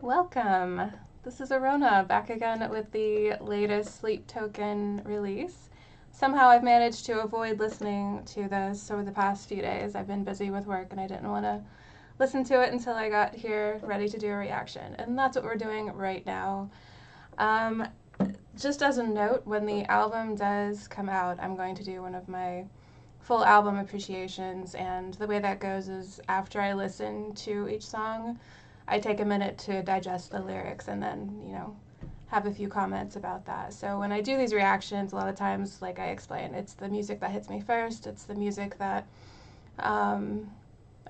Welcome. This is Arona back again with the latest Sleep Token release. Somehow I've managed to avoid listening to this over the past few days. I've been busy with work and I didn't want to listen to it until I got here ready to do a reaction. And that's what we're doing right now. Just as a note, when the album does come out, I'm going to do one of my full album appreciations, and the way that goes is after I listen to each song, I take a minute to digest the lyrics and then, have a few comments about that. So when I do these reactions, a lot of times, like I explained, it's the music that hits me first, it's the music that I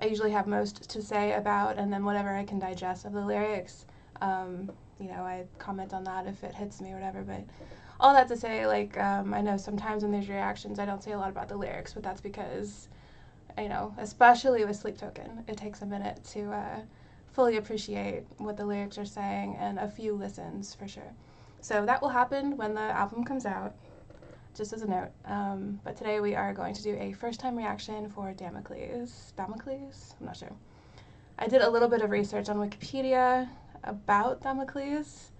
usually have most to say about, and then whatever I can digest of the lyrics, I comment on that if it hits me or whatever. But all that to say, I know sometimes in these reactions I don't say a lot about the lyrics, but that's because, especially with Sleep Token, it takes a minute to fully appreciate what the lyrics are saying, and a few listens for sure. So that will happen when the album comes out, just as a note. But today we are going to do a first-time reaction for Damocles. Damocles? I'm not sure. I did a little bit of research on Wikipedia about Damocles,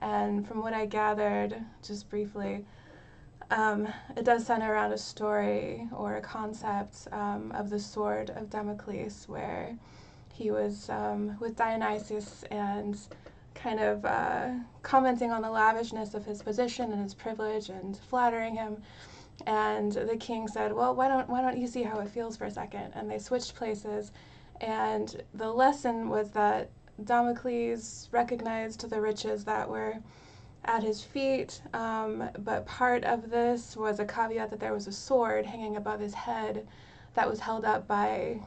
and from what I gathered, just briefly, it does center around a story or a concept of the sword of Damocles, where he was with Dionysus and kind of commenting on the lavishness of his position and his privilege and flattering him. And the king said, well, why don't you see how it feels for a second? And they switched places, and the lesson was that Damocles recognized the riches that were at his feet, but part of this was a caveat that there was a sword hanging above his head that was held up by,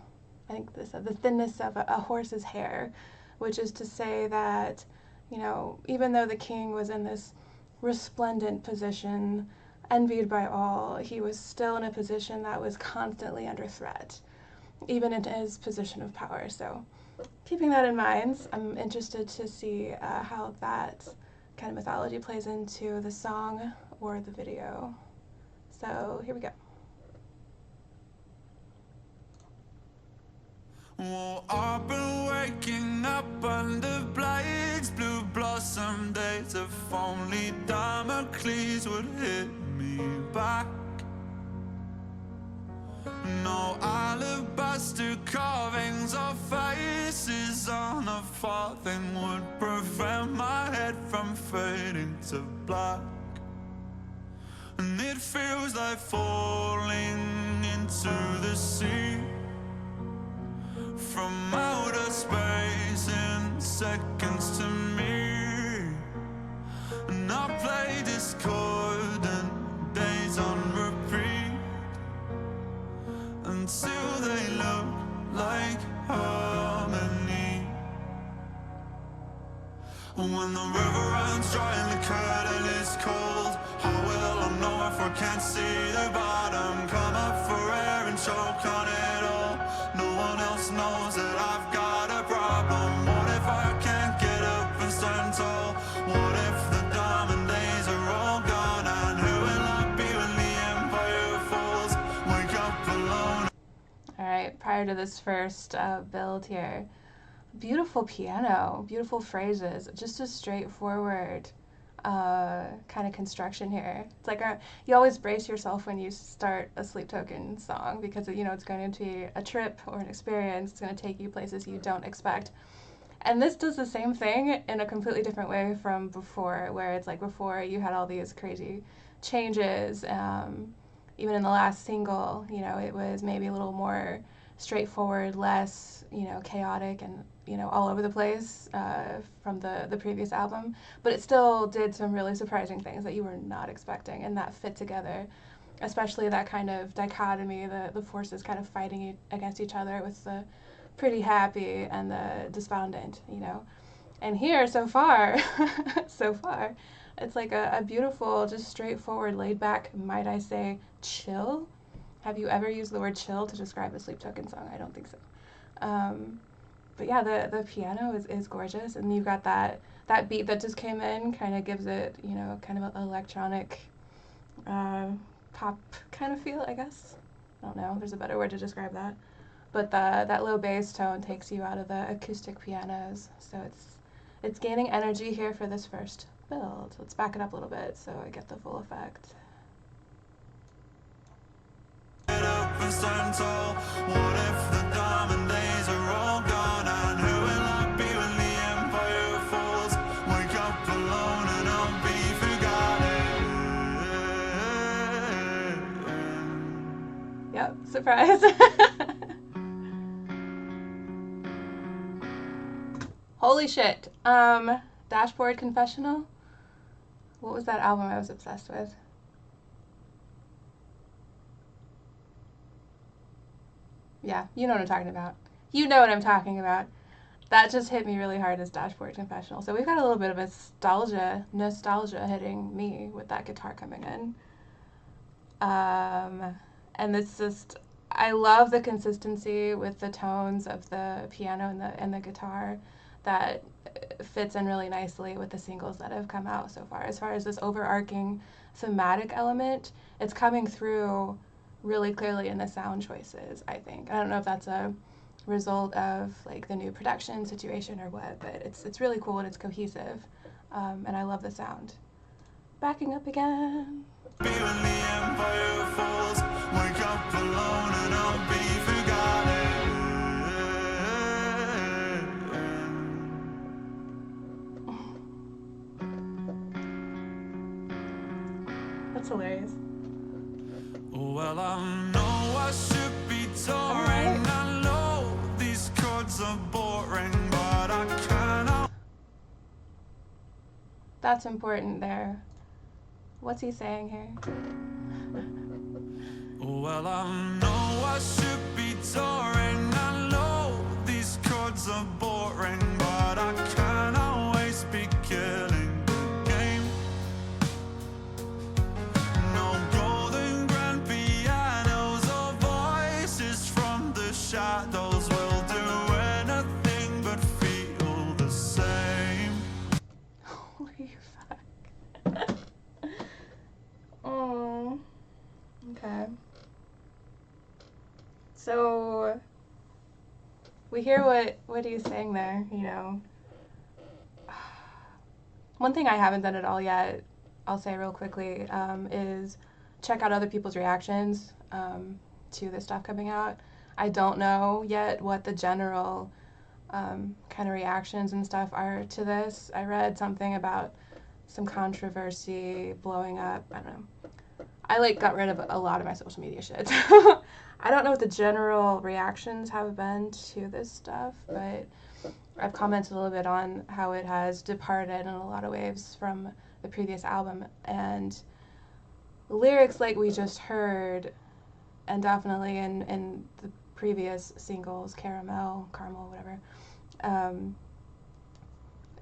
I think the thinness of a horse's hair, which is to say that, even though the king was in this resplendent position, envied by all, he was still in a position that was constantly under threat, even in his position of power. So keeping that in mind, I'm interested to see how that kind of mythology plays into the song or the video. So here we go. Well, I've been waking up under blades, blue blossom days. If only Damocles would hit me back. No alabaster carvings or faces on a farthing would prevent my head from fading to black. And it feels like falling into the sea from outer space in seconds to me. And I play discordant days on repeat until they look like harmony. When the river runs dry and the curtain is cold, how will I know if I can't see the bottom? Come up for air and choke on it all. No one else knows that I've got a problem. What if I can't get up and stand tall? What if the diamond days are all gone? And who will I be when the empire falls? Wake up alone. Alright, prior to this first build here, beautiful piano, beautiful phrases, just a straightforward kind of construction here. It's like you always brace yourself when you start a Sleep Token song, because it's going to be a trip or an experience. It's going to take you places you don't expect. And this does the same thing in a completely different way from before, where it's like before you had all these crazy changes. Even in the last single, it was maybe a little more straightforward, less, chaotic and, all over the place from the previous album. But it still did some really surprising things that you were not expecting, and that fit together, especially that kind of dichotomy, the forces kind of fighting against each other with the pretty happy and the despondent, And here, so far, it's like a beautiful, just straightforward, laid back, might I say, chill. Have you ever used the word chill to describe a Sleep Token song? I don't think so. But yeah, the piano is gorgeous, and you've got that beat that just came in, kind of gives it, kind of an electronic pop kind of feel, I guess. I don't know, there's a better word to describe that. But that low bass tone takes you out of the acoustic pianos, so It's gaining energy here for this first build. Let's back it up a little bit so I get the full effect. Get up and stand tall. What if the diamond days are all gone? And who will I be when the empire falls? Wake up alone and I'll be forgotten. Yep, surprise. Holy shit. Dashboard Confessional? What was that album I was obsessed with? Yeah, you know what I'm talking about. You know what I'm talking about. That just hit me really hard as Dashboard Confessional. So we've got a little bit of nostalgia hitting me with that guitar coming in. And it's just, I love the consistency with the tones of the piano and the guitar that fits in really nicely with the singles that have come out so far. As far as this overarching thematic element, it's coming through really clearly in the sound choices, I think. I don't know if that's a result of like the new production situation or what, but it's really cool and it's cohesive, and I love the sound. Backing up again. Be when the empire falls. Wake up alone and I'll be forgotten. That's hilarious. Well, I know I should be touring. I know these chords are boring, but I cannot. That's important there. What's he saying here? Well, I know I should be touring. I know these chords are boring, but I can't always be killing the game. No golden grand pianos or voices from the shadows will do anything but feel the same. Holy fuck. Oh. Okay. So we hear what he's saying there, you know. One thing I haven't done at all yet, I'll say real quickly, is check out other people's reactions to the stuff coming out. I don't know yet what the general kind of reactions and stuff are to this. I read something about some controversy blowing up. I don't know. I like got rid of a lot of my social media shit. I don't know what the general reactions have been to this stuff, but I've commented a little bit on how it has departed in a lot of ways from the previous album, and lyrics like we just heard, and definitely in the previous singles, Caramel, whatever,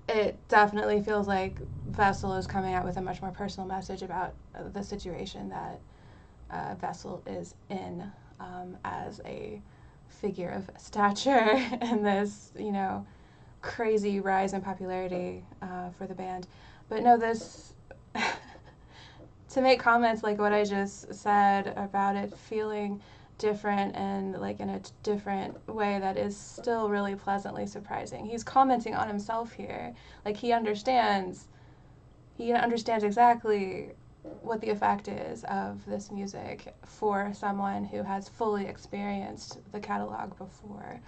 it definitely feels like Vessel is coming out with a much more personal message about the situation that Vessel is in as a figure of stature in this, you know, crazy rise in popularity for the band. But no, this, to make comments like what I just said about it feeling different and like in a different way that is still really pleasantly surprising. He's commenting on himself here. Like he understands exactly what the effect is of this music for someone who has fully experienced the catalog before.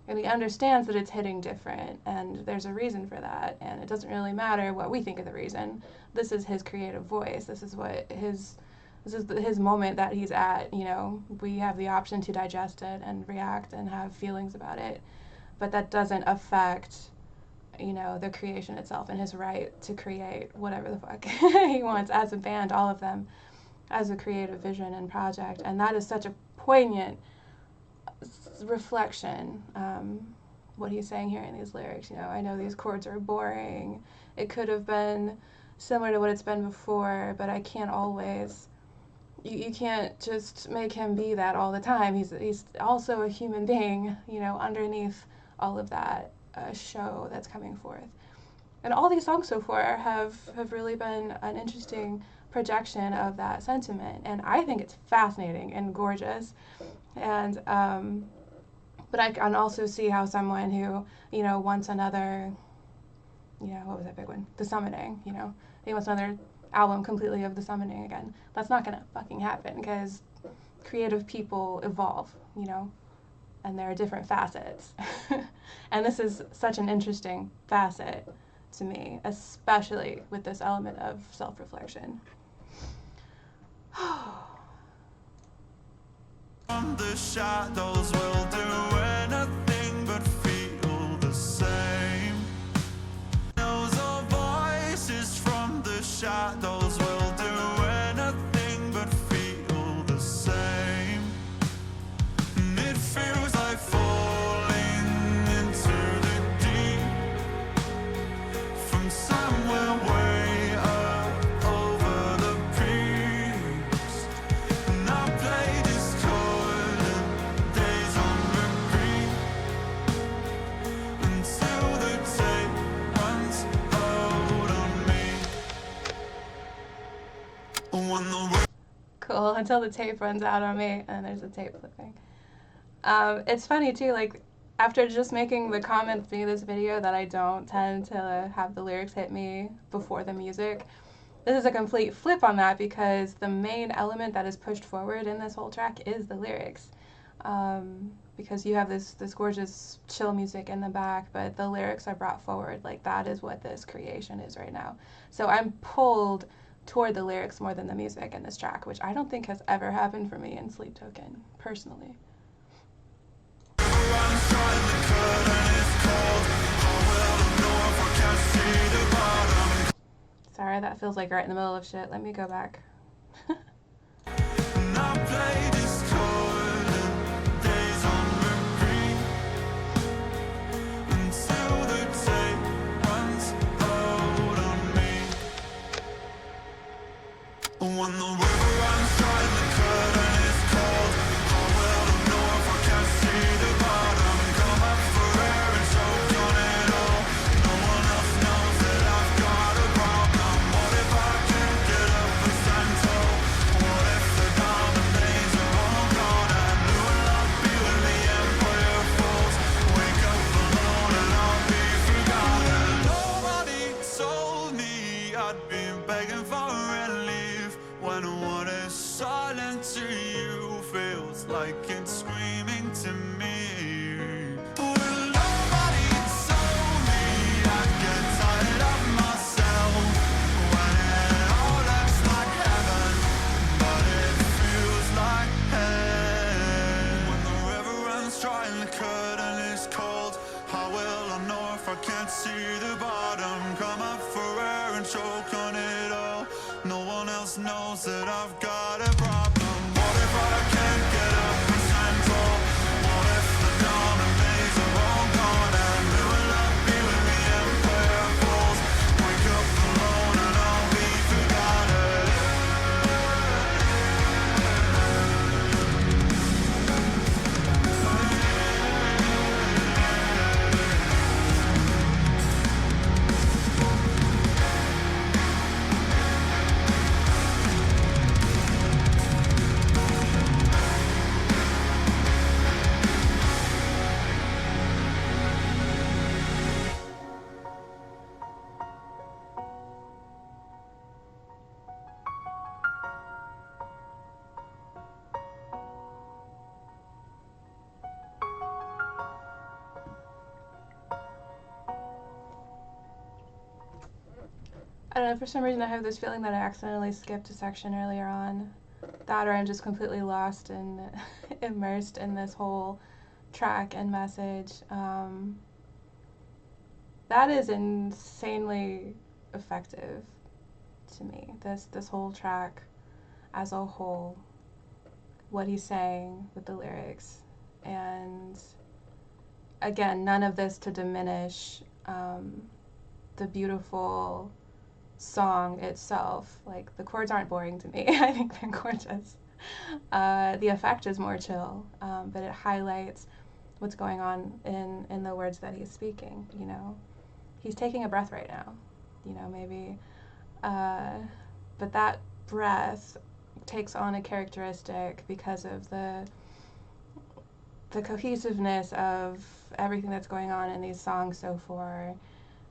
And he understands that it's hitting different, and there's a reason for that, and it doesn't really matter what we think of the reason. This is his creative voice. This is his moment that he's at, you know. We have the option to digest it and react and have feelings about it, but that doesn't affect, you know, the creation itself and his right to create whatever the fuck he wants as a band, all of them, as a creative vision and project. And that is such a poignant reflection, what he's saying here in these lyrics. You know, I know these chords are boring. It could have been similar to what it's been before, but I can't always. You can't just make him be that all the time. He's also a human being, you know, underneath all of that show that's coming forth. And all these songs so far have really been an interesting projection of that sentiment, and I think it's fascinating and gorgeous. And but I can also see how someone who, you know, wants another what was that big one? The Summoning, He wants another album completely of The Summoning again. That's not gonna fucking happen because creative people evolve, and there are different facets. And this is such an interesting facet to me, especially with this element of self-reflection. The shadows will do anything but feel the same. Those are voices from the shadows will do anything but feel the same. And it feels like falling into the deep from somewhere way up over the peaks. And I play discordant days on repeat until the tape runs out on me. When the Cool, until the tape runs out on me, and there's a tape flipping. It's funny too, like after just making the comment via this video that I don't tend to have the lyrics hit me before the music, this is a complete flip on that because the main element that is pushed forward in this whole track is the lyrics. Because you have this gorgeous chill music in the back, but the lyrics are brought forward. Like that is what this creation is right now. So I'm pulled toward the lyrics more than the music in this track, which I don't think has ever happened for me in Sleep Token, personally. Sorry, that feels like right in the middle of shit. Let me go back. When the river runs dry and the curtain is cold, how will I know if I can't see the bottom? Come up for air and choke on it all. No one else knows that I've got a problem. What if I can't get up and stand tall? What if the diamond days are all gone and who will I be when the empire falls? Wake up alone and I'll be forgotten. Nobody told me I'd be begging for relief when what is silent to you feels like it's screaming to me. Well, nobody told me I'd get tired of myself when it all looks like heaven, but it feels like hell. When the river runs dry and the curtain is cold, how will I know if I can't see the bottom? Come up for air and choke on it all. No one else knows that I've got a problem. What if I can't get up and stand tall? What if the diamond days are all gone and who will I be when the empire falls? Wake up alone and I'll be forgotten. I don't know, for some reason I have this feeling that I accidentally skipped a section earlier on. That or I'm just completely lost and immersed in this whole track and message. That is insanely effective to me. This whole track as a whole, what he's saying with the lyrics. And again, none of this to diminish the beautiful song itself. Like, the chords aren't boring to me. I think they're gorgeous. The effect is more chill, but it highlights what's going on in the words that he's speaking, He's taking a breath right now, maybe. But that breath takes on a characteristic because of the cohesiveness of everything that's going on in these songs so far.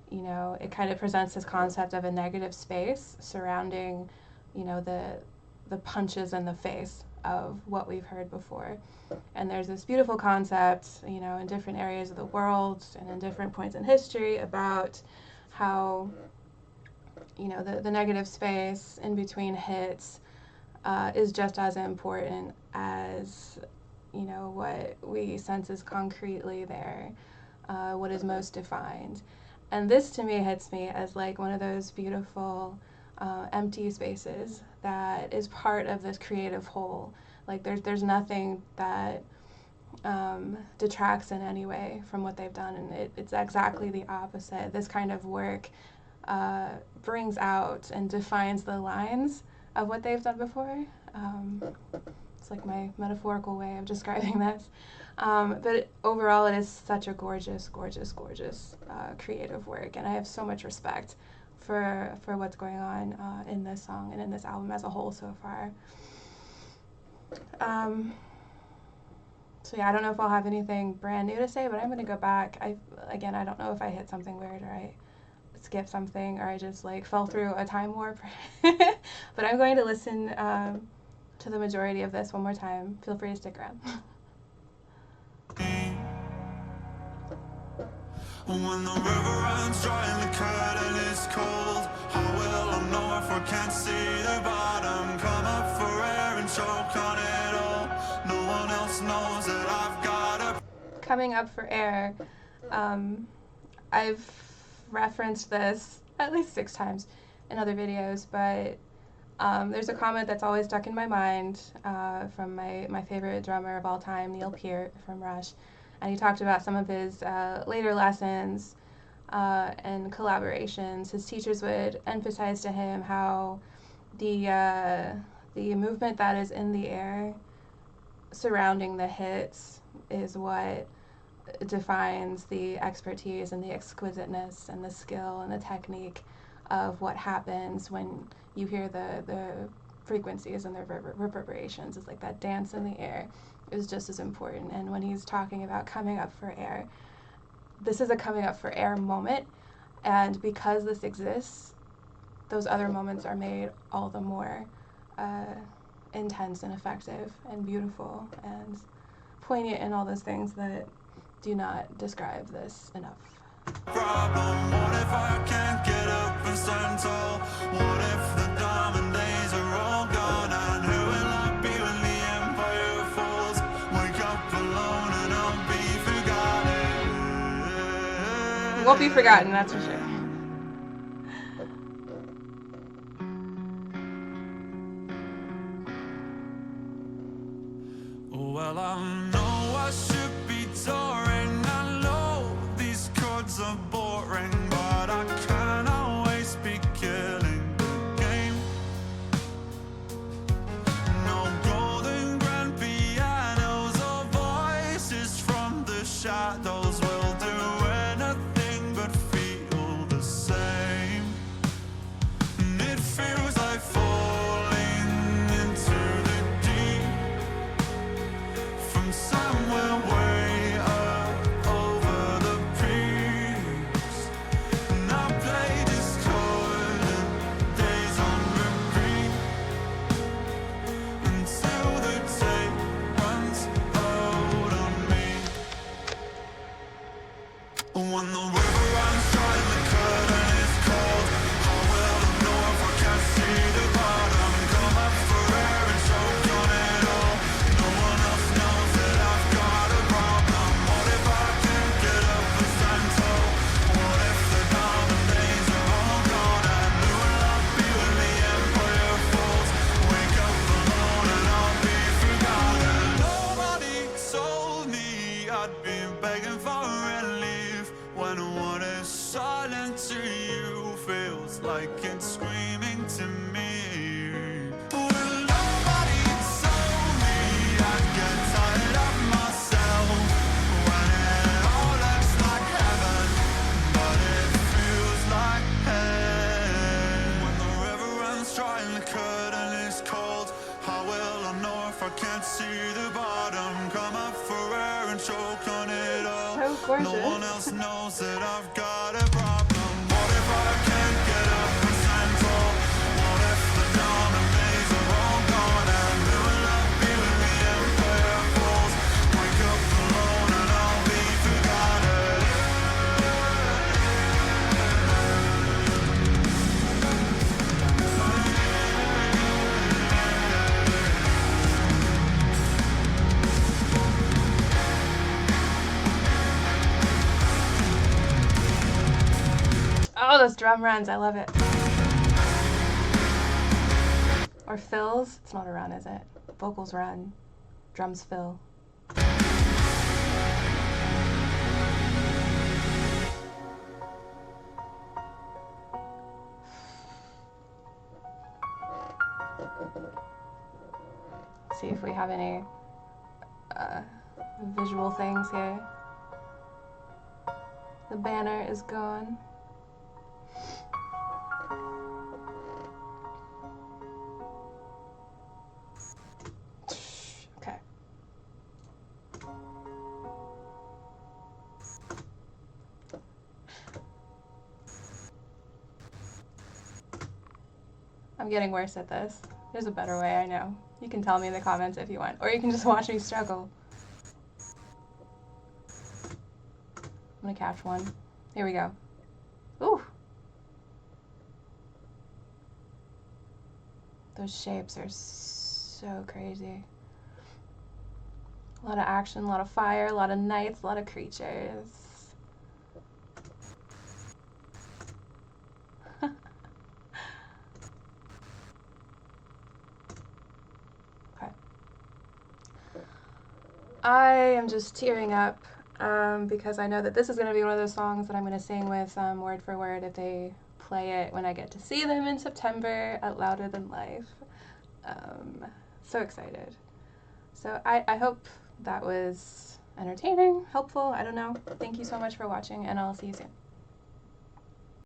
you know, it kind of presents this concept of a negative space surrounding, you know, the punches in the face of what we've heard before. And there's this beautiful concept, you know, in different areas of the world and in different points in history about how, you know, the negative space in between hits is just as important as, you know, what we sense is concretely there, what is most defined. And this to me hits me as like one of those beautiful empty spaces that is part of this creative whole. Like there's nothing that detracts in any way from what they've done, and it's exactly the opposite. This kind of work brings out and defines the lines of what they've done before. It's like my metaphorical way of describing this. But overall, it is such a gorgeous, gorgeous, gorgeous creative work, and I have so much respect for what's going on in this song and in this album as a whole so far. So yeah, I don't know if I'll have anything brand new to say, but I'm going to go back. I don't know if I hit something weird or I skipped something or I just like fell through a time warp. But I'm going to listen to the majority of this one more time. Feel free to stick around. When the river runs dry and the curtain is cold, how will I know if I can't see the bottom? Come up for air and choke on it all. No one else knows that I've got a... Coming up for air, I've referenced this at least 6 times in other videos, but there's a comment that's always stuck in my mind from my favorite drummer of all time, Neil Peart from Rush. And he talked about some of his later lessons and collaborations. His teachers would emphasize to him how the movement that is in the air surrounding the hits is what defines the expertise and the exquisiteness and the skill and the technique of what happens when you hear the frequencies and the reverberations. It's like that dance in the air is just as important. And when he's talking about coming up for air, this is a coming up for air moment, and because this exists, those other moments are made all the more intense and effective and beautiful and poignant and all those things that do not describe this enough. Problem, what if I can't get up and stand tall? What if the diamond days are all gone? And who will I be when the empire falls? Wake up alone and I'll be forgotten. You won't be forgotten, that's for sure. Well, I know I should be touring. I know these chords are boring, but I can't always be killing the game. No golden grand pianos or voices from the shadows will do anything but feel the same. And it feels like falling into the deep from somewhere way up over the peaks. And I play this chord and days on repeat until the tape runs out on me. When the river runs dry and the curtain is cold, how will I know if I can't see the bottom? Come up for air and choke on it all. No one else knows that I've got a problem. What if I can't get up and stand tall? What if the diamond days are all gone? And who will I be when the empire falls? Wake up alone and I'll be forgotten. Nobody told me I'd be begging for relief when what is silent to you feels like it's screaming to me. Well, nobody told me I'd get tired of myself when it all looks like heaven, but it feels like hell. When the river runs dry and the curtain is cold, how will I know if I can't see the bottom? Come up for air and choke on it all. So gorgeous. No one else knows that I've got a problem. I can't get up and stand tall? What if the dawn and days are all gone? And who will I be when the empire falls? Wake up alone and I'll be forgotten. Oh, those drum runs, I love it. Or fills. It's not a run, is it? Vocals run, drums fill. See if we have any visual things here. The banner is gone. Okay. I'm getting worse at this. There's a better way, I know. You can tell me in the comments if you want, or you can just watch me struggle. I'm gonna catch one. Here we go. Ooh! Those shapes are so crazy. A lot of action, a lot of fire, a lot of knights, a lot of creatures. Okay. I am just tearing up because I know that this is going to be one of those songs that I'm going to sing with word for word if they play it when I get to see them in September at Louder Than Life. So excited. So I hope that was entertaining, helpful, I don't know. Thank you so much for watching, and I'll see you soon.